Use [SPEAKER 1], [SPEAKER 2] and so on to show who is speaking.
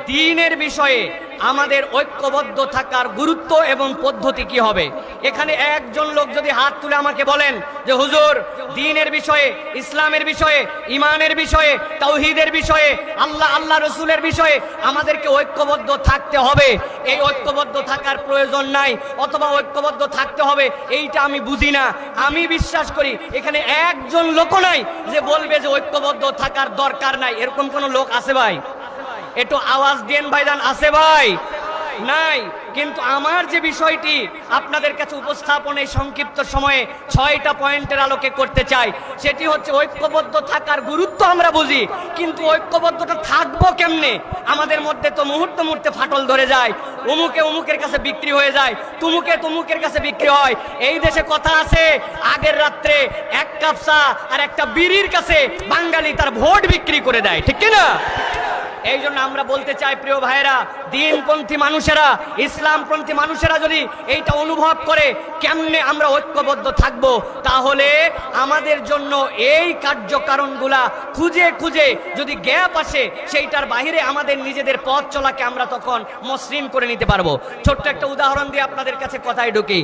[SPEAKER 1] দ্বীনের বিষয়ে আমাদের ঐক্যবদ্ধ থাকার গুরুত্ব এবং পদ্ধতি কি হবে। এখানে একজন লোক যদি হাত তুলে আমাকে বলেন যে হুজুর, দ্বীনের বিষয়ে, ইসলামের বিষয়ে, ঈমানের বিষয়ে, তাওহীদের বিষয়ে, আল্লাহ রসুলের বিষয়ে আমাদেরকে ঐক্যবদ্ধ থাকতে হবে, এই ঐক্যবদ্ধ থাকার প্রয়োজন নাই, অথবা ঐক্যবদ্ধ থাকতে হবে এইটা আমি বুঝি না, আমি বিশ্বাস করি এখানে একজন লোকও নাই যে বলবে যে ঐক্যবদ্ধ থাকার দরকার নাই। এরকম কোন লোক আছে ভাই? একটু আওয়াজ দেন ভাইজান, আছে ভাই? নাই। কিন্তু আমার যে বিষয়টি আপনাদের কাছে উপস্থাপন এই সংক্ষিপ্ত সময়ে 6টা পয়েন্টের আলোকে করতে চাই, সেটি হচ্ছে ঐক্যবদ্ধ থাকার গুরুত্ব আমরা বুঝি, কিন্তু ঐক্যবদ্ধটা থাকবো কেমনে? আমাদের মধ্যে তো মুহূর্তে মুহূর্তে ফাটল ধরে যায়, অমুকে অমুকের কাছে বিক্রি হয়ে যায়, তুমুকে তুমুকের কাছে বিক্রি হয়। এই দেশে কথা আছে, আগের রাত্রে এক কাপ চা আর একটা বিড়ির কাছে বাঙালি তার ভোট বিক্রি করে দেয়, ঠিক কিনা? এই জন্য আমরা বলতে চাই প্রিয় ভাইয়েরা, দ্বীনপন্থী মানুষেরা, ইসলামপন্থী মানুষেরা যদি এইটা অনুভব করে কেমনে আমরা ঐক্যবদ্ধ থাকব, তাহলে আমাদের জন্য এই কার্যকারণগুলা খুঁজে খুঁজে যদি গ্যাপ আসে, সেইটার বাহিরে আমাদের নিজেদের পথ চলাকে আমরা তখন মসৃণ করে নিতে পারবো। ছোট্ট একটা উদাহরণ দিয়ে আপনাদের কাছে কথায় ঢুকি।